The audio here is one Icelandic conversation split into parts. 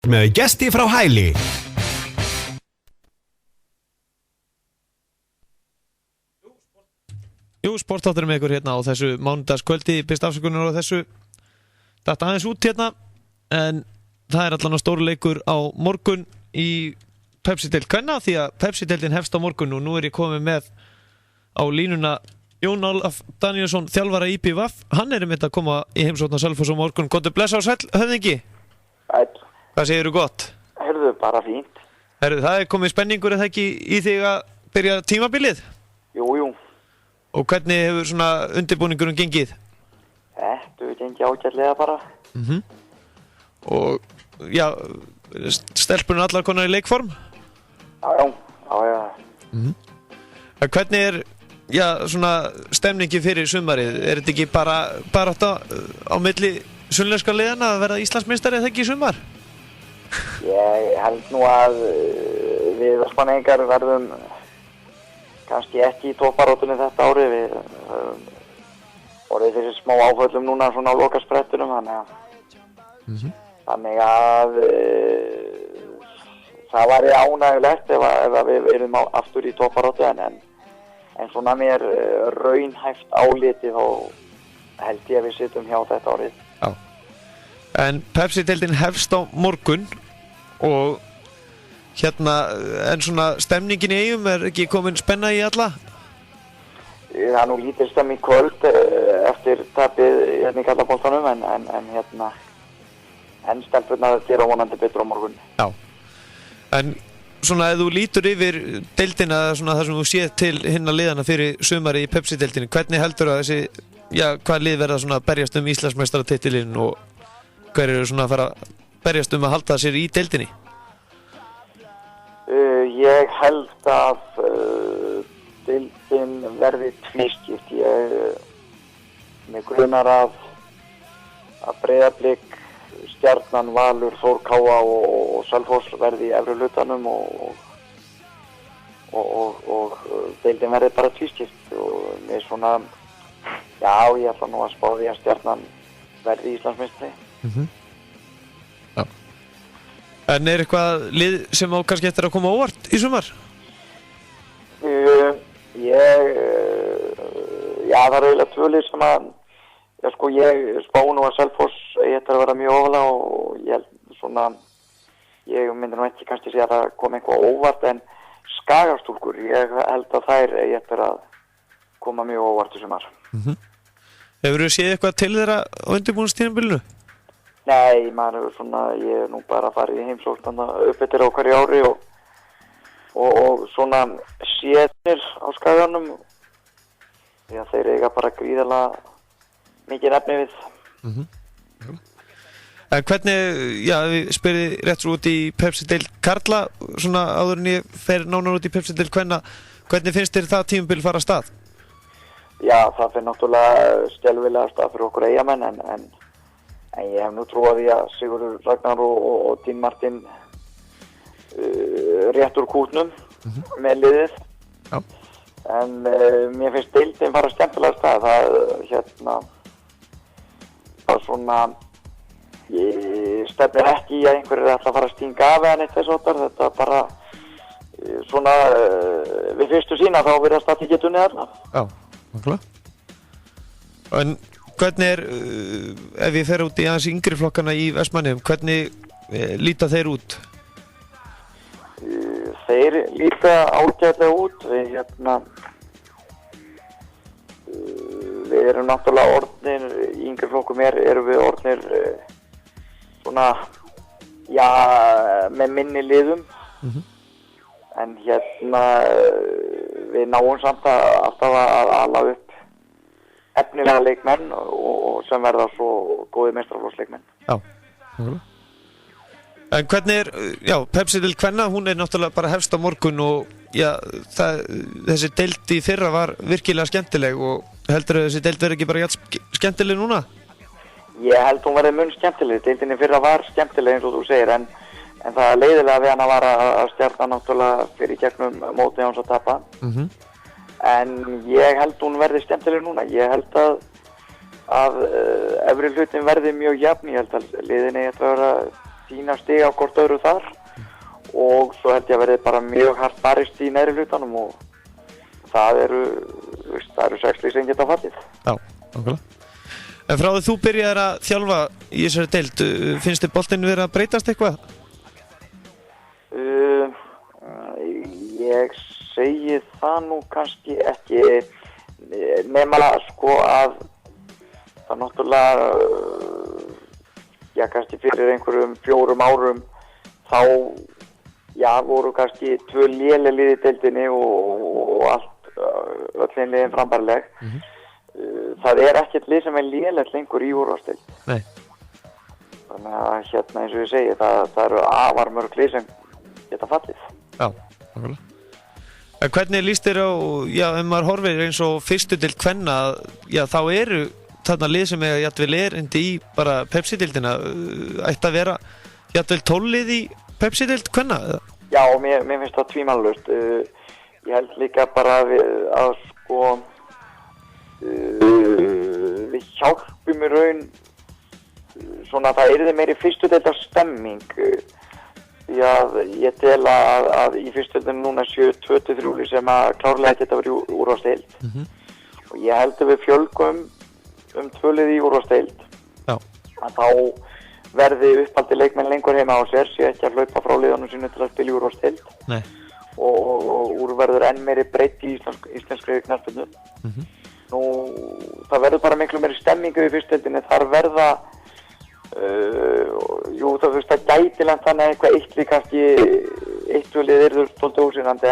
Með gesti frá Hæli. Jú, sportáttur með ykkur hérna á þessu mánudagskvöldi. Byrst afsökunar á þessu. Þetta aðeins út hérna. En það er allan á stóru leikur á morgun í Pepsi-deild kvenna, því að Pepsi-deildin hefst á morgun og nú er ég komið með á línuna Jón Ólaf Danielsson, þjálfara IPVF. Hann er að koma í heimsókn á Selfoss á morgun. Góðu blessa og sæll, höfðingi. Ætt. Hvað segirðu gott? Herðu, bara fínt. Herðu, það er komið spenningur eða ekki í þig að byrja tímabilið? Jú. Og hvernig hefur svona undirbúningurinn gengið? Þetta gengi ágætlega bara. Og, já, stelpunum allar konar í leikform? Já. Hvernig er, já, svona stemningi fyrir sumarið? Er þetta ekki bara þetta á milli sunnlenska liðana að verða Íslandsmeistari eða ekki í sumar? Ég held nú að við Vestmannaeyingar verðum kannski ekki í toppbaráttunni þetta ári. Við orðið fyrir smá áföllum núna svona á lokasprettunum, þannig að það væri ánægjulegt ef við erum aftur í toppbaráttu, en svona mér raunhæft álitið og held ég að við sitjum hjá þetta árið. Já. En Pepsi-deildin hefst á morgun og hérna, en svona stemningin í Eyjum, er ekki komin spenna í alla? Það er nú lítið stemming kvöld eftir tapið hérna í Kallaboltanum, en stelpurnar gera vonandi betur á morgun. Já. En svona, ef þú lítur yfir deildina, svona það sem þú séð til hinna liðana fyrir sumari í Pepsi-deildinni, hvernig heldur að þessi, já, hvað lið verða svona að berjast Íslandsmeistaratitilinn og hver eru svona að fara að berjast að halda sér í deildinni? Ég held að deildin verði tvískipt. Mig grunar að Breiðablik, Stjarnan, Valur, Þór Káa og Selfoss verði í efri hlutanum og deildin verði bara tvískipt, og með svona, já, ég ætla nú að spá því að Stjarnan verði Íslandsmeistari. Já. En er eitthvað lið sem á kannski eftir að koma óvart í sumar? Já, það er eiginlega tvö lið sem að, ég spá nú að Selfoss eftir að vera mjög ofalega, og ég held svona, ég myndi nú ekki kannski segja að það kom eitthvað óvart, en Skagastúlkur, ég held að þær eftir að koma mjög óvart í sumar. Hefurðu séð eitthvað til þeirra á undirbúningstímabilinu? Nei, ég er nú bara að fara í heimsókn uppbyttir á hverju ári og svona séðnir á Skaganum, því að þeir eiga bara gríðarlega mikið efni við. En hvernig, já, við spyrði rétt svo út í Pepsi-deild karla, svona áður en ég fer nánar út í Pepsi-deild kvenna, hvernig finnst þér það tímabil fara af stað? Já, það fyrir náttúrulega skelfilega af stað fyrir okkur Eyjamenn, en ég hef nú trúið því að Sigurður Ragnar og Dín Martin rétt úr kútnum með liðið. Já. En mér finnst deildin fara skemmtilega af stað. Það er svona, ég stefnir ekki í að einhverjir ætla að fara að stinga af eða neitt þess áttar. Þetta er bara svona, við fyrstu sína þá virðast að ekki getunni þarna. Já, nákvæmlega. En hvernig er, ef ég fer út í aðeins yngri flokkana í Vestmannaeyjum, hvernig líta þeir út? Þeir líta ágætlega út. Við erum náttúrulega orðnir, í yngri flokkum erum við orðnir svona, já, með minni liðum. En við náum samt alltaf að ala upp efnilega leikmenn og sem verða svo góði meistaraflokksleikmenn. Já, nákvæmlega. En hvernig er, já, Pepsi-deild kvenna, hún er náttúrulega bara hefst á morgun og já, þessi deild í fyrra var virkilega skemmtileg, og heldur þessi deild verði ekki bara skemmtileg núna? Ég held hún verði mun skemmtileg. Deildin í fyrra var skemmtileg eins og þú segir, en það leiðilega við hana var að Stjarnan náttúrulega fyrir gegnum mótið hans að tapa. En ég held hún verði skemmtileg núna. Ég held að efri hlutin verði mjög jafn. Ég held að liðinni eftir að vera sína stig á hvort öðru þar og svo held ég að verði bara mjög hart barist í neðri hlutanum og það eru 6 lið sem geta fallið. Já, nákvæmlega. En frá því þú byrjaðir að þjálfa í þessari deild, finnst þið boltinn verið að breytast eitthvað? Ég segi það nú kannski ekki nema sko að það náttúrulega kannski fyrir einhverjum 4 árum þá voru kannski 2 léleg lið í deildinni og allt öll liðin frambærileg. Það ekkert lið sem lélegt lengur í úrvalsdeild. Nei. Þannig að eins og ég segi það eru afar mörg lið sem geta fallið. Já, nákvæmlega. En hvernig líst þér á, ef maður horfir eins og fyrstu deild kvenna, þá eru þarna lið sem jafnvel erindi í bara Pepsi-deildina, ætti að vera jafnvel 12 lið í Pepsi-deild kvenna? Já, mér finnst það tvímælalaust. Ég held líka bara að sko við hjálpum í raun svona að það yrði meiri fyrstu deildar stemming því að ég tel að í fyrstu deildinu núna 7-23 sem að klárlega geta verið úrvalsdeild og ég held að við fjölgum 2 lið í úrvalsdeild að þá verði uppaldi leikmenn lengur heima á sér sé ekki að hlaupa frá liðunum sínu til að spila í úrvalsdeild og úr verður enn meiri breytt í íslenskri knattspyrnu. Nú, það verður bara miklu meiri stemmingu í fyrstdeildinni, þar verða það gæti langt þannig eitthvað eitt lið kannski 1-2 lið yrður svolítið ósigrandi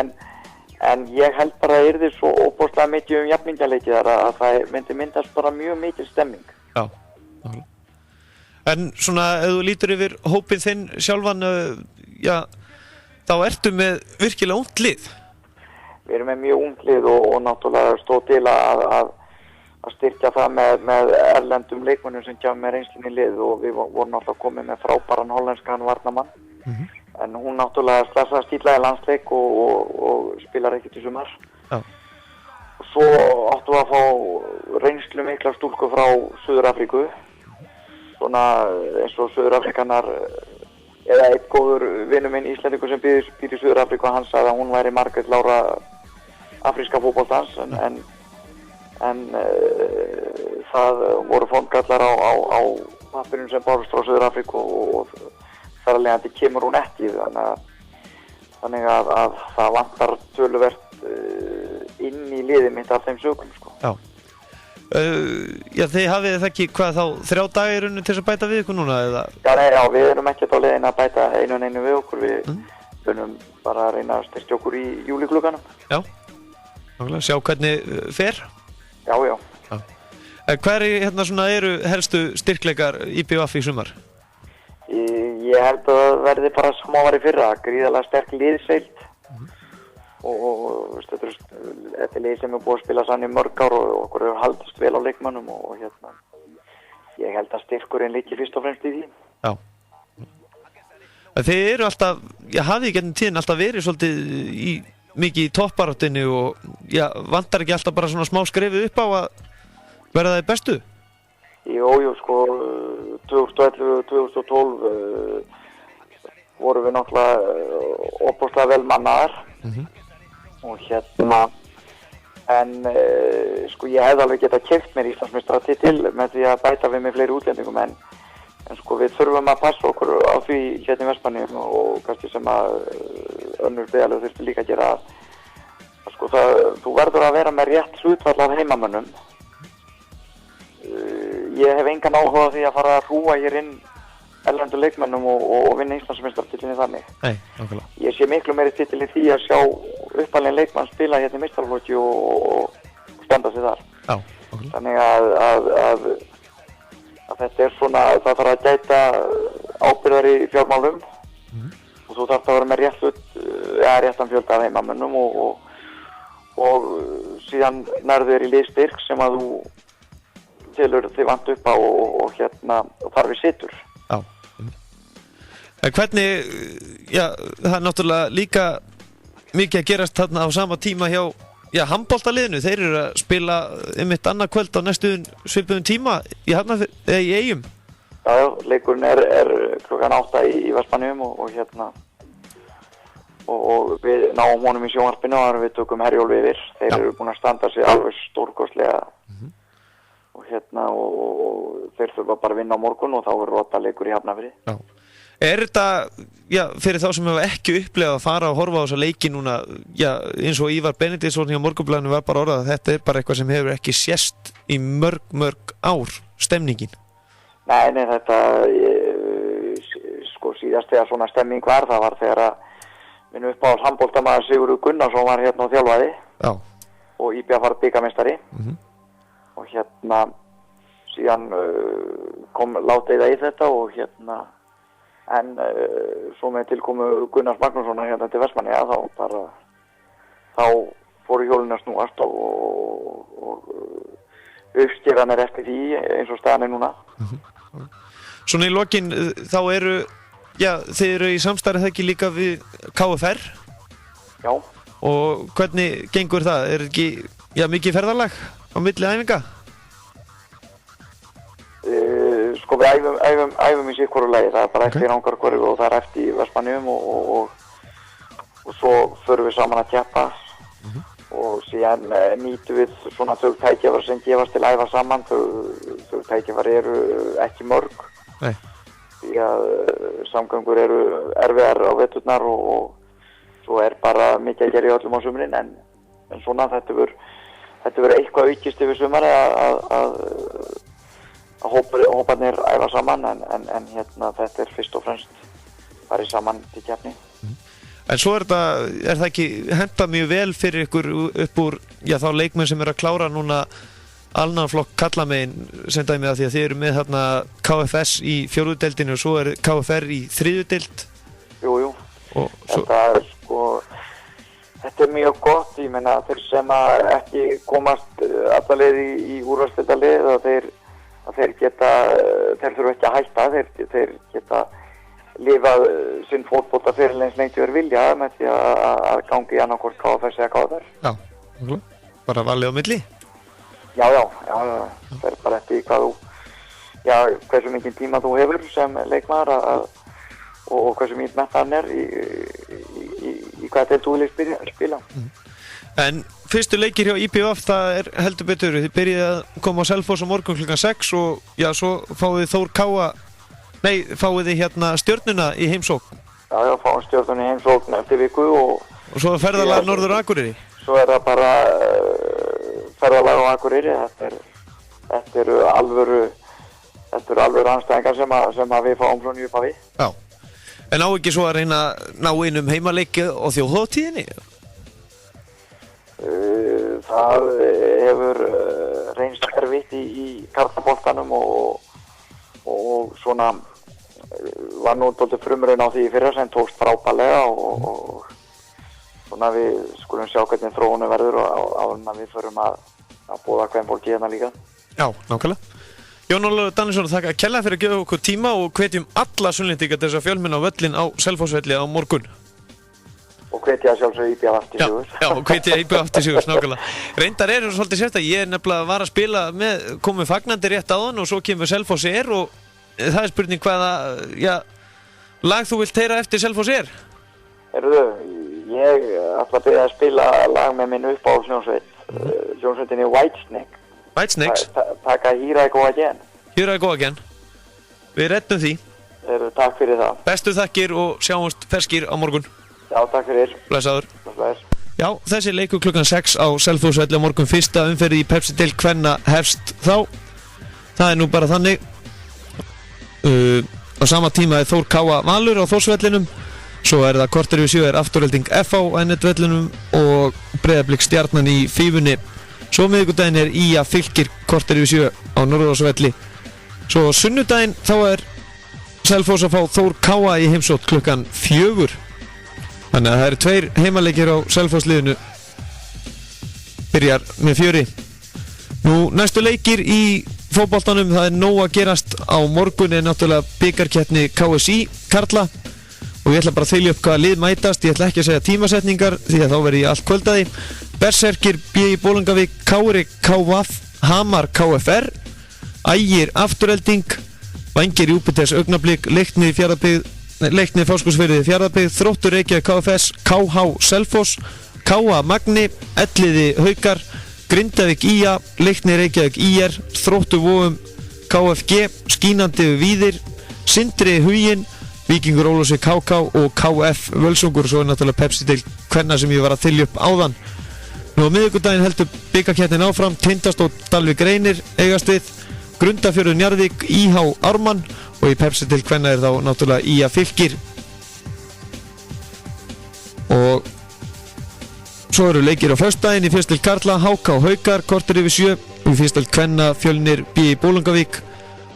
en ég held bara að yrði svo óbúslega mikið jafningjaleiki þar að það myndast bara mjög mikil stemming. Já, nákvæmlega. En svona, ef þú lítur yfir hópinn þinn sjálfan, þá ertu með virkilega ungt lið. Við erum með mjög ungt lið og náttúrulega stóð til að styrkja það með erlendum leikmönnum sem kemur með reynslunni í lið og við vorum náttúrulega komið með frábæran hollenskan varnarmann. En hún náttúrulega slasaðist illa í landsleik og spilar ekkert í sumar. Og svo áttum við að fá reynslu mikla stúlku frá Suður-Afríku. Svona eins og Suður-Afrikanar eða einn góður vinur minn Íslendingur sem býr í Suður-Afríku og hann sagði að hún væri Margrét Lára afríska fótboltans en það voru fóngallar á pappirinn sem bárust frá Suður-Afríku og þar að leiðandi kemur hún ekki þannig að það vantar töluvert inn í liðið mitt af þeim sögum sko. Þið hafið það ekki hvað þá 3 daga í rauninu til að bæta við ykkur núna eða? Já, við erum ekkert á leiðin að bæta einu við okkur, við munum bara að reyna að styrkja okkur í júliklukkanum. Já, nákvæmlega, sjá hvernig fer? Já. Hverju eru helstu styrkleikar IBVF í sumar? Ég held að það verði bara smávar í fyrra, gríðarlega sterk liðseild og þetta er lið sem er búið að spila sann í mörg ár og okkur hefur haldist vel á leikmönnum og ég held að styrkurinn liggi fyrst og fremst í því. Já. Þið eru alltaf, hafið í gennum tíðin alltaf verið svolítið mikið í toppbaráttunni og vantar ekki alltaf bara svona smá skrefið upp á að verða það bestu? Jú, sko 2011-2012 vorum við náttúrulega óbúslega vel mannaðar og en sko ég hefði alveg getað keypt mér Íslandsmeistaratitil með því að bæta við með fleiri útlendingum en sko við þurfum að passa okkur á því í Vestmannaeyjum og kannski sem að önnur byggðarlög þurftu líka að gera að sko þú verður að vera með rétt hlutfall af heimamönnum. Ég hef engan áhuga á því að fara að hrúa hér inn erlendu leikmönnum og vinna Íslandsmeistaratitilni þannig. Nei, nákvæmlega. Ég sé miklu meiri titil í því að sjá uppalinn leikmann spila hérna í meistaraflokki og standa sig þar. Já, nákvæmlega. Þannig að þetta er svona, það þarf að gæta ábyrgðar í fjármálum og þú þarf að vera með réttan fjölda af heimamönnum og síðan nærðu þér í liðstyrk sem að þú telur þið vant upp á og þarf við situr. Já. En hvernig, það er náttúrulega líka mikið að gerast þarna á sama tíma hjá handboltaliðinu. Þeir eru að spila einmitt annað kvöld á næstu svipuðum tíma í Eyjum. Já, leikurinn er klukkan 8 í Vestmannaeyjum og hérna og við náum honum í sjónvarpinu og við tökum Herjólf yfir. Þeir eru búin að standa sig alveg stórkostlega og hérna og þeir þurfa bara að vinna á morgun og þá er rotaleikur í Hafnarfirði. Já. Þetta, fyrir þá sem hefur ekki upplefað að fara og horfa á þessa leiki núna, eins og Ívar Benediktsson hjá Morgunblaðinu var bara orðað að þetta er bara eitthvað sem hefur ekki sést í mörg ár, stemningin. Nei, þetta, sko síðast þegar svona stemming var, það var þegar að minn uppáhalds handboltamaður Sigurður Gunnarsson var hérna og þjálfaði. Já. Og IBF bikarmeistari. Og hérna síðan kom Láteiða í þetta og hérna en svo með tilkomu Gunnars Magnússonar hérna til Vestmannaeyja þá fóru hjólinn að snúast og uppskeran er eftir því eins og staðan er núna. Svona í lokin þá þið eru í samstarfið ekki líka við KFR? Já. Og hvernig gengur það? Er ekki mikið ferðalag á milli æfinga? Sko við æfum í sitt hvoru lagi, það er bara eftir Rangárhverfi og það er eftir í Vestmannaeyjum og svo förum við saman að keppa og síðan nýtum við svona þau tækifæri sem gefast til að æfa saman, þau tækifæri eru ekki mörg. Nei. Því að samgöngur eru erfiðar á veturnar og svo er bara mikið að gera í öllum á sumrin en svona þetta verður eitthvað aukist yfir sumari að hóparnir æfa saman en hérna þetta er fyrst og fremst farið saman til keppni. En svo er það ekki hentað mjög vel fyrir ykkur upp úr þá leikmenn sem eru að klára núna alnaflokk kallamegin sem dæmi að því að þið eru með þarna KFS í 4. deildinu og svo er KFR í 3. deild. Jú. Þetta er mjög gott, ég meina þeir sem ekki komast alla leið í úrvalsdeildarlið að þeir þurfa ekki að hætta, þeir geta lifað sinn fótboltaferil eins lengi þeir vilja með því að gangi í annarkvort KFS eða KFR. Já, bara valið á milli. Já, það er bara eftir hversu mikið tíma þú hefur sem leikmaður og hversu mikið menntan er í hvað deild þú viljið spila. En fyrstu leikir hjá IBF, það er heldur betur, þið byrjið að koma á Selfoss á morgun klukkan 6 og svo fáið Þór Káa, fáið þið hérna Stjörnuna í heimsókn. Já, fáið Stjörnuna í heimsókn eftir viku og svo ferðalag Norður Akureyri. Svo er það bara ferðalag á Akureyri, þetta eru alvöru anstæðingar sem við fáum frá nýju pafi. Já, en á ekki svo að reyna að ná einum heimaleiki á þjóðhátíðinni? Það hefur reynst erfitt í karlaboltanum og svona var nú dálítið frumraun á því í fyrra sem tókst frábærlega og svona við skulum sjá hvernig þróunum verður og áður en við förum að boða kvenfólki hérna líka. Já, nákvæmlega. Jón Ólafur Dannesson, þakka kærlega fyrir að gefa okkur tíma og hvetjum alla Sunnlendinga til þess að fjölmenna á völlinn á Selfossvelli á morgun. Og hvetja sjálfsög IBF aftur sigur. Já, og hvetja IBF aftur sigur, nákvæmlega. Reyndar er svolítið sérstætt, ég er nefnilega var að spila komið fagnandi rétt áðan og svo kemur Selfoss og það er spurning hvaða lag þú vilt heyra eftir Selfoss Heyrðu, ég ætla að byrja að spila lag með minn upp á hljómsveitinni Whitesnake. Whitesnakes? Taka Here I Go Again. Here I Go Again. Við reddum því. Takk fyrir það. Bestu þakkir og sjáumst ferskir á morgun. Já, takk fyrir. Blessaður. Bless. Já, þessi leikur klukkan 6 á Selfossvelli á morgun, fyrsta umferð í Pepsi-deild kvenna hefst þá. Það er nú bara þannig. Á sama tíma er Þór Káa Valur á Þórsvellinum. Svo er það korter yfir 7 er Afturelding FH á Ennetvellinum og Breiðablik Stjarnan í Fífunni. Svo miðvikudaginn er IA Fylkir korter yfir 7 á Norðurársvelli. Svo sunnudaginn þá er Selfoss að fá Þór Káa í heimsókn klukkan 4. Þannig að það eru 2 heimaleikir á Selfossliðinu. Byrjar með 4. Nú næstu leikir í fótboltanum, það er nóg að gerast á morgun er náttúrulega bikarkeppni KSÍ karla. Og ég ætla bara að þylja upp hvaða lið mætast, ég ætla ekki að segja tímasetningar því að þá verði ég allt kvöldaði. Berserkir B.I. Bolungarvík, Kári KVF, Hamar KFR, Ægir Afturelding, Vængir Júpiters Augnablik, Leiknir Fáskursfirði Fjarðabyggð, Þróttur Reykjavík KFS, KH Selfoss, KA Magni, Elliði Haukar, Grindavík IA, Leiknir Reykjavík IR, Þróttur Vogum KFG, Skínandi Víðir, Sindri Huginn, Víkingur Ólafsvík KK og KF Völsungur. Svo náttúrulega Pepsi-deild kvenna sem ég var að þylja upp áðan. Nú á miðvikudaginn heldur bikarkeppnin áfram. Tindastóll Dalvík Reynir eigast við, Grundarfjörður Njarðvík, IH Ármann og í Pepsi-deild kvenna þá náttúrulega IA Fylkir. Og svo eru leikir á föstudaginn í fyrstu deild karla, HK Haukar korter yfir 7 og í fyrstu deild kvenna Fjölnir B í Bolungarvík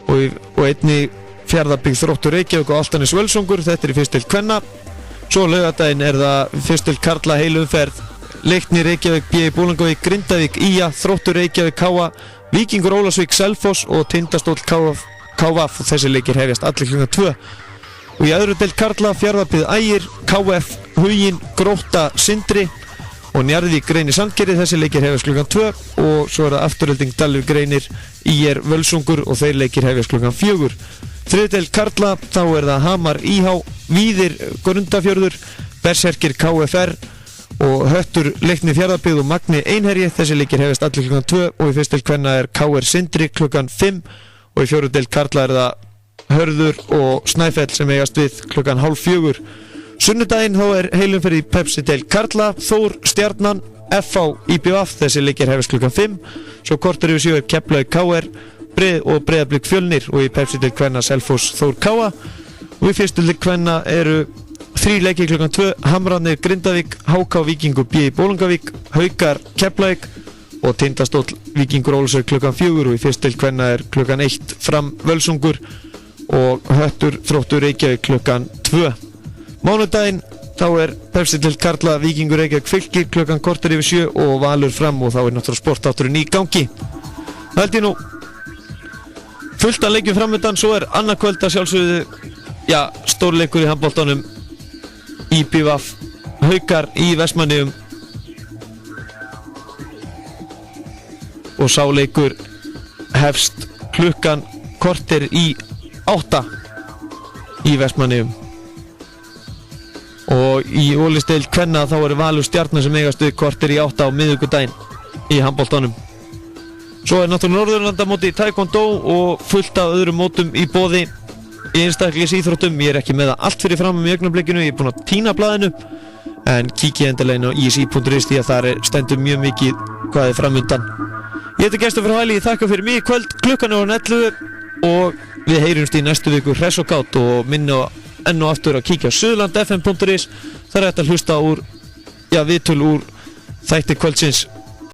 og einnig Fjarðabyggð Þróttur Reykjavík og Álftanes Völsungur. Þetta er í fyrstu deild kvenna. Svo á laugardaginn er það fyrstu deild karla heil umferð, Leiknir Reykjavík B í Bolungarvík, Grindavík IA, Þróttur Reykjavík KA, Víkingur Ólafsvík Selfoss og Tindastóll KVF og þessi leikir hefjast allir klukkan 2. Og í öðru deild karla Fjarðabyggð Ægir, KF Huginn, Grótta Sindri og Njarðvík Reynir Sandgerði. Þessi leikir hefjast klukkan 2 og svo er það Afturhelding Dalvík Reynir IR Völsungur og þeir leikir hefjast klukkan 4. Þriðju deild karla þá er það Hamar IH, Víðir Grundarfjörður, Berserkir KFR og Höttur Leiknir Fjarðabyggð og Magni Einherji. Þessi leikir hefjast allir klukkan 2 og í fyrstu deild kvenna er KR Sindri klukkan 5 og í fjórðu deild karla er það Hörður og Snæfell sem eigast við klukkan 3:30. Sunnudaginn þá er heilumferð í Pepsi-deild karla, Þór Stjarnan, FH IBVF. Þessi leikir hefjast klukkan 5. Svo korter yfir 7 er Keflavík KR og Breiðablik Fjölnir og í Pepsi-deild kvenna Selfoss Þór KA og í fyrstu deild kvenna eru 3 leikir klukkan 2, Hamrarnir Grindavík, HK Víkingur B í Bolungarvík, Haukar Keflavík og Tindastóll Víkingur Ólafsvík klukkan 4 og í fyrstu deild kvenna er klukkan 1 Fram Völsungur og Höttur Þróttur Reykjavík klukkan 2. Mánudaginn þá er Pepsi-deild karla Víkingur Reykjavík Fylkir klukkan korter yfir 7 og Valur Fram og þá er náttúrulega sportátturinn í gangi. Það held ég nú fullt að leikjum framöndan. Svo er annað kvöld að sjálfsögðu stórleikur í handboltanum, IBVF Haukar í Vestmannaeyjum og sá leikur hefst klukkan korter í 8 í Vestmannaeyjum. Og í Ólafsdeild kvenna þá er Valur Stjarnan sem eigast við korter í 8 á miðvikudaginn í handboltanum. Svo er náttúrulega Norðurlandamóti í Taekwondo og fullt af öðrum mótum í boði í einstaklis íþróttum. Ég er ekki með það allt fyrir fram í augnablikinu, ég er búinn að týna blaðinu en kíkja endilega inn á isi.is því að þar stendur mjög mikið hvað er framundan. Ég heiti Gestur frá Hæli, ég þakka fyrir mig í kvöld, klukkan er 11 og við heyrumst í næstu viku hress og kátt og minna enn og aftur að kíkja á suðurlandfm.is. þar er þetta að hlusta úr viðtöl úr þætti kvöldsins